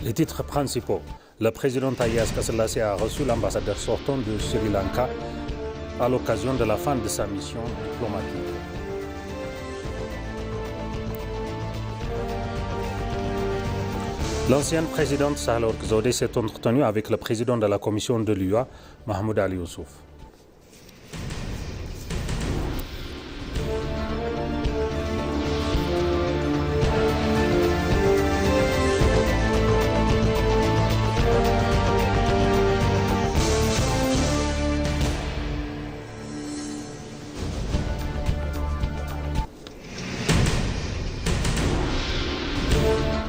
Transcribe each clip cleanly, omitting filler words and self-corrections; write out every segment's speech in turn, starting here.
Les titres principaux. Le président Taye Asselassie a reçu l'ambassadeur sortant de Sri Lanka à l'occasion de la fin de sa mission diplomatique. L'ancienne présidente Sahle-Work Zewde s'est entretenue avec le président de la commission de l'UA, Mahmoud Ali Youssouf.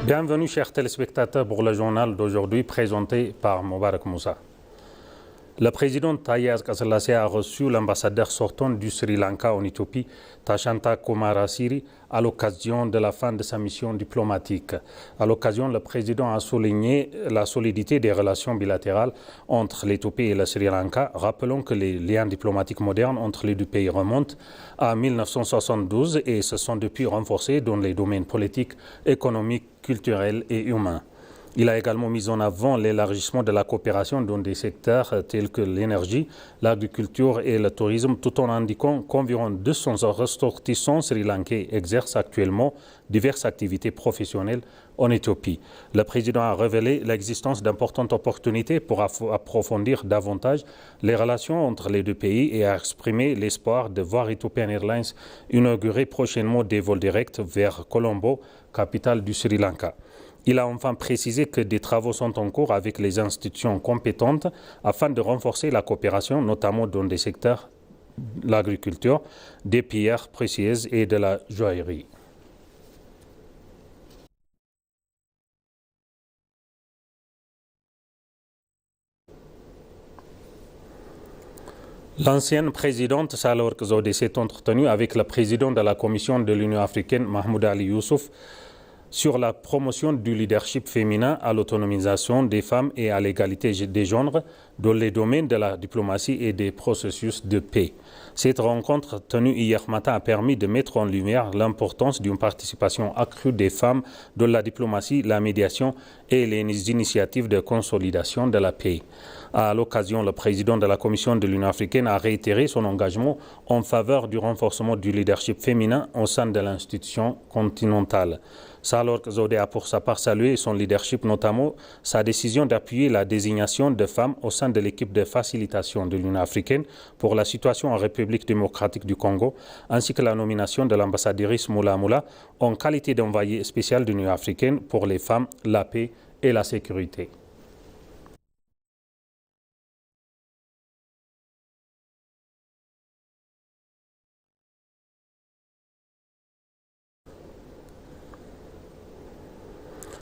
Bienvenue chers téléspectateurs pour le journal d'aujourd'hui présenté par Moubarak Moussa. Le président Taye Asselassie a reçu l'ambassadeur sortant du Sri Lanka en Éthiopie, Tashanta Coomarasiri, à l'occasion de la fin de sa mission diplomatique. À l'occasion, le président a souligné la solidité des relations bilatérales entre l'Éthiopie et le Sri Lanka. Rappelons que les liens diplomatiques modernes entre les deux pays remontent à 1972 et se sont depuis renforcés dans les domaines politiques, économiques, culturels et humains. Il a également mis en avant l'élargissement de la coopération dans des secteurs tels que l'énergie, l'agriculture et le tourisme, tout en indiquant qu'environ 200 ressortissants sri-lankais exercent actuellement diverses activités professionnelles en Éthiopie. Le président a révélé l'existence d'importantes opportunités pour approfondir davantage les relations entre les deux pays et a exprimé l'espoir de voir Ethiopian Airlines inaugurer prochainement des vols directs vers Colombo, capitale du Sri Lanka. Il a enfin précisé que des travaux sont en cours avec les institutions compétentes afin de renforcer la coopération, notamment dans des secteurs de l'agriculture, des pierres précieuses et de la joaillerie. L'ancienne présidente Sahle-Work Zewde s'est entretenue avec le président de la Commission de l'Union africaine, Mahmoud Ali Youssouf, sur la promotion du leadership féminin à l'autonomisation des femmes et à l'égalité des genres dans les domaines de la diplomatie et des processus de paix. Cette rencontre tenue hier matin a permis de mettre en lumière l'importance d'une participation accrue des femmes dans la diplomatie, la médiation et les initiatives de consolidation de la paix. À l'occasion, le président de la Commission de l'Union africaine a réitéré son engagement en faveur du renforcement du leadership féminin au sein de l'institution continentale. Sahle-Work Zewde a pour sa part salué son leadership, notamment sa décision d'appuyer la désignation de femmes au sein de l'équipe de facilitation de l'Union africaine pour la situation en République démocratique du Congo, ainsi que la nomination de l'ambassadrice Moula Moula en qualité d'envoyée spéciale de l'Union africaine pour les femmes, la paix et la sécurité.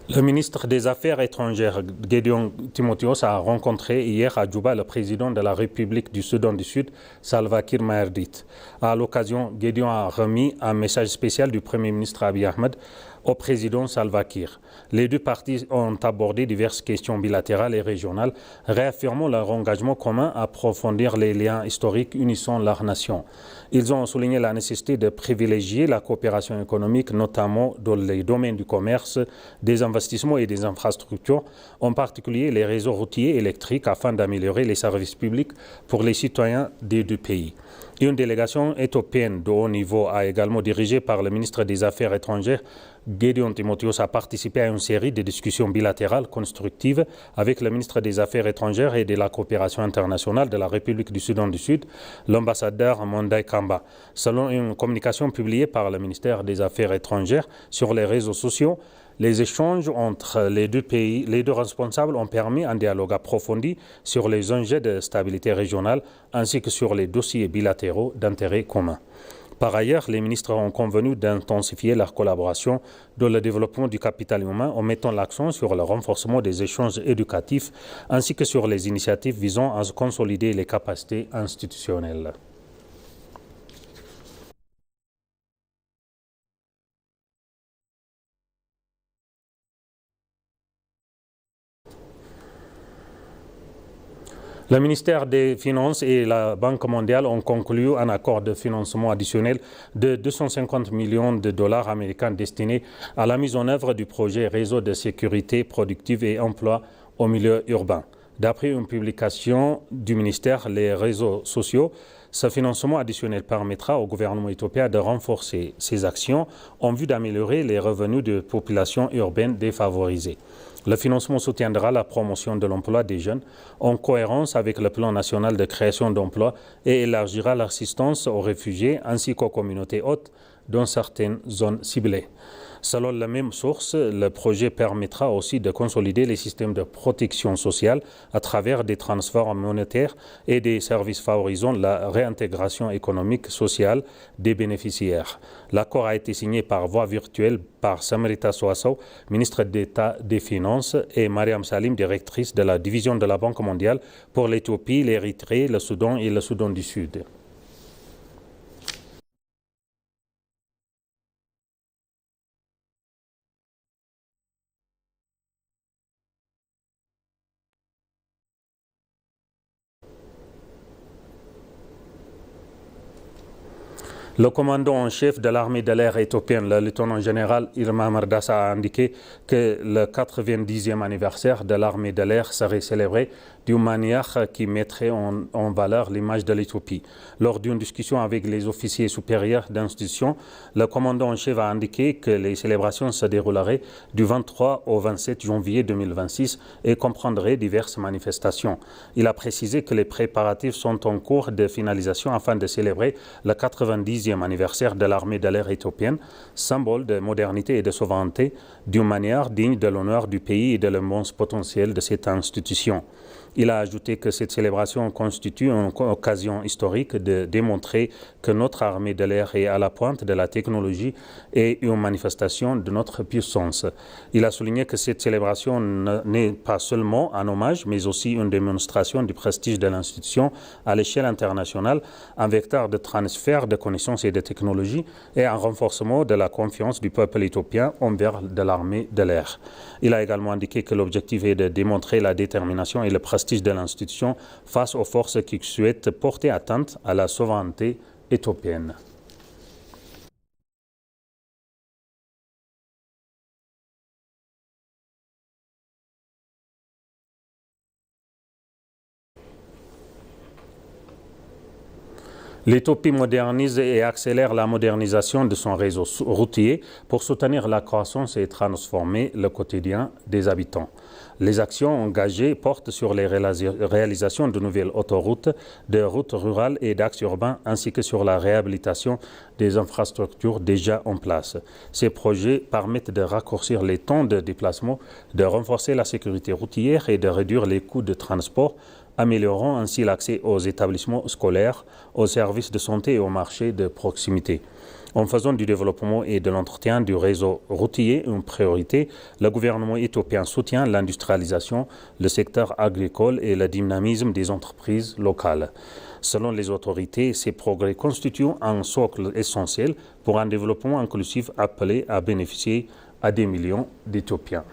Le ministre des Affaires étrangères, Gédéon Timotheos, a rencontré hier à Djouba le président de la République du Soudan du Sud, Salva Kiir Mayardit. À l'occasion, Gédéon a remis un message spécial du Premier ministre Abiy Ahmed au président Salva Kiir. Les deux parties ont abordé diverses questions bilatérales et régionales, réaffirmant leur engagement commun à approfondir les liens historiques unissant leurs nations. Ils ont souligné la nécessité de privilégier la coopération économique, notamment dans les domaines du commerce, des investissements et des infrastructures, en particulier les réseaux routiers électriques, afin d'améliorer les services publics pour les citoyens des deux pays. Une délégation éthiopienne de haut niveau a également dirigée par le ministre des Affaires étrangères, Gédéon Timotheos, a participé à une série de discussions bilatérales constructives avec le ministre des Affaires étrangères et de la coopération internationale de la République du Soudan du Sud, l'ambassadeur Mondai Kamba. Selon une communication publiée par le ministère des Affaires étrangères sur les réseaux sociaux, les échanges entre les deux pays, les deux responsables ont permis un dialogue approfondi sur les enjeux de stabilité régionale ainsi que sur les dossiers bilatéraux d'intérêt commun. Par ailleurs, les ministres ont convenu d'intensifier leur collaboration dans le développement du capital humain en mettant l'accent sur le renforcement des échanges éducatifs ainsi que sur les initiatives visant à consolider les capacités institutionnelles. Le ministère des Finances et la Banque mondiale ont conclu un accord de financement additionnel de 250 millions de dollars américains destinés à la mise en œuvre du projet Réseau de sécurité productive et emploi au milieu urbain. D'après une publication du ministère Les réseaux sociaux, ce financement additionnel permettra au gouvernement éthiopien de renforcer ses actions en vue d'améliorer les revenus de populations urbaines défavorisées. Le financement soutiendra la promotion de l'emploi des jeunes en cohérence avec le plan national de création d'emplois et élargira l'assistance aux réfugiés ainsi qu'aux communautés hautes dans certaines zones ciblées. Selon la même source, le projet permettra aussi de consolider les systèmes de protection sociale à travers des transferts monétaires et des services favorisant la réintégration économique sociale des bénéficiaires. L'accord a été signé par voie virtuelle par Samarita Soassou, ministre d'État des Finances, et Mariam Salim, directrice de la division de la Banque mondiale pour l'Éthiopie, l'Érythrée, le Soudan et le Soudan du Sud. Le commandant en chef de l'armée de l'air éthiopienne, le lieutenant-général Ilma Mardasa, a indiqué que le 90e anniversaire de l'armée de l'air serait célébré d'une manière qui mettrait en valeur l'image de l'Éthiopie. Lors d'une discussion avec les officiers supérieurs d'institution, le commandant en chef a indiqué que les célébrations se dérouleraient du 23 au 27 janvier 2026 et comprendraient diverses manifestations. Il a précisé que les préparatifs sont en cours de finalisation afin de célébrer le 90e anniversaire de l'armée de l'air éthiopienne, symbole de modernité et de souveraineté, d'une manière digne de l'honneur du pays et de l'immense potentiel de cette institution. Il a ajouté que cette célébration constitue une occasion historique de démontrer que notre armée de l'air est à la pointe de la technologie et une manifestation de notre puissance. Il a souligné que cette célébration n'est pas seulement un hommage, mais aussi une démonstration du prestige de l'institution à l'échelle internationale, un vecteur de transfert de connaissances et de technologies et un renforcement de la confiance du peuple éthiopien envers de l'armée de l'air. Il a également indiqué que l'objectif est de démontrer la détermination et le prestige de l'institution face aux forces qui souhaitent porter atteinte à la souveraineté éthiopienne. L'Éthiopie modernise et accélère la modernisation de son réseau routier pour soutenir la croissance et transformer le quotidien des habitants. Les actions engagées portent sur les réalisations de nouvelles autoroutes, de routes rurales et d'axes urbains, ainsi que sur la réhabilitation des infrastructures déjà en place. Ces projets permettent de raccourcir les temps de déplacement, de renforcer la sécurité routière et de réduire les coûts de transport, améliorant ainsi l'accès aux établissements scolaires, aux services de santé et aux marchés de proximité. En faisant du développement et de l'entretien du réseau routier une priorité, le gouvernement éthiopien soutient l'industrialisation, le secteur agricole et le dynamisme des entreprises locales. Selon les autorités, ces progrès constituent un socle essentiel pour un développement inclusif appelé à bénéficier à des millions d'Éthiopiens.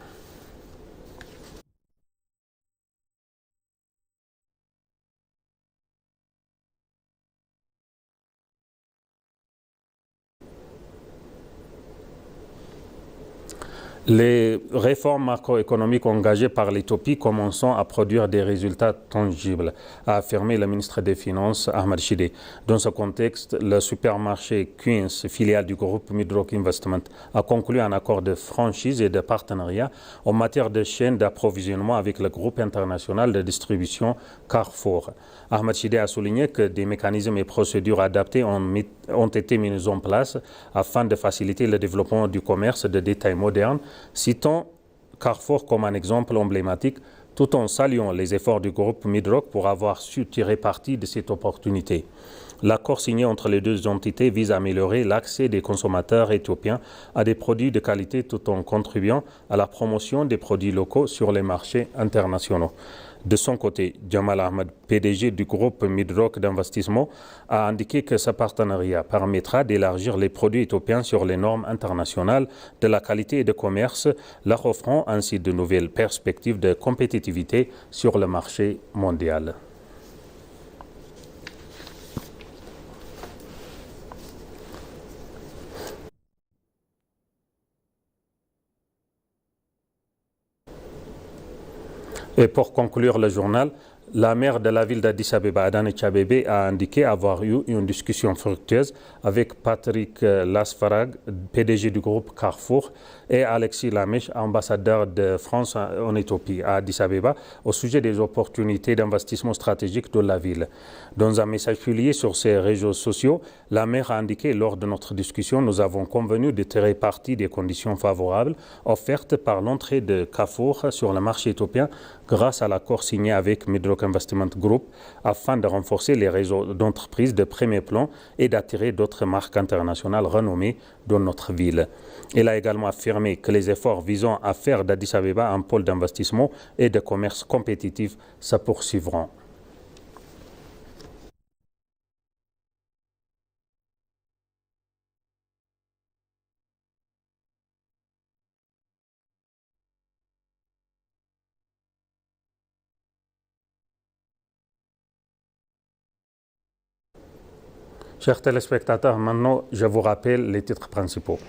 Les réformes macroéconomiques engagées par l'Éthiopie commencent à produire des résultats tangibles, a affirmé le ministre des Finances Ahmed Shide. Dans ce contexte, le supermarché Queens, filiale du groupe Midrock Investment, a conclu un accord de franchise et de partenariat en matière de chaîne d'approvisionnement avec le groupe international de distribution Carrefour. Ahmed Shide a souligné que des mécanismes et procédures adaptés ont été mis en place afin de faciliter le développement du commerce de détail moderne, citant Carrefour comme un exemple emblématique, tout en saluant les efforts du groupe Midrock pour avoir su tirer parti de cette opportunité. L'accord signé entre les deux entités vise à améliorer l'accès des consommateurs éthiopiens à des produits de qualité tout en contribuant à la promotion des produits locaux sur les marchés internationaux. De son côté, Jamal Ahmed, PDG du groupe Midrock d'investissement, a indiqué que ce partenariat permettra d'élargir les produits éthiopiens sur les normes internationales de la qualité et de commerce, leur offrant ainsi de nouvelles perspectives de compétitivité sur le marché mondial. Et pour conclure le journal, la maire de la ville d'Addis Abeba, Adane Tchabebe, a indiqué avoir eu une discussion fructueuse avec Patrick Lasfarag, PDG du groupe Carrefour, et Alexis Lamech, ambassadeur de France en Éthiopie, à Addis Abeba, au sujet des opportunités d'investissement stratégique de la ville. Dans un message publié sur ses réseaux sociaux, la maire a indiqué lors de notre discussion, nous avons convenu de tirer parti des conditions favorables offertes par l'entrée de Carrefour sur le marché éthiopien grâce à l'accord signé avec Midrock Investment Group afin de renforcer les réseaux d'entreprises de premier plan et d'attirer d'autres marques internationales renommées dans notre ville. Elle a également affirmé que les efforts visant à faire d'Addis Abeba un pôle d'investissement et de commerce compétitif se poursuivront. Chers téléspectateurs, maintenant je vous rappelle les titres principaux.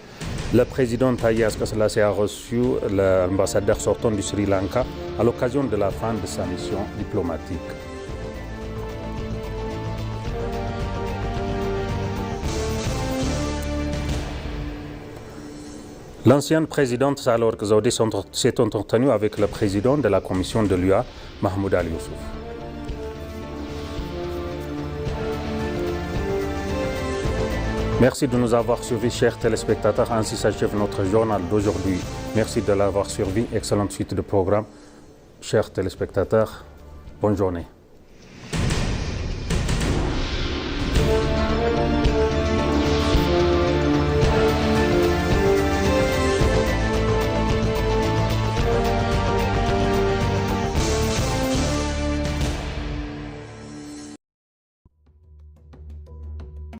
Le président Taye Asselassie a reçu l'ambassadeur sortant du Sri Lanka à l'occasion de la fin de sa mission diplomatique. L'ancienne présidente Sahle-Work Zewde s'est entretenue avec le président de la commission de l'UA, Mahmoud Ali Youssouf. Merci de nous avoir suivis, chers téléspectateurs. Ainsi s'achève notre journal d'aujourd'hui. Merci de l'avoir suivi. Excellente suite de programme. Chers téléspectateurs, bonne journée.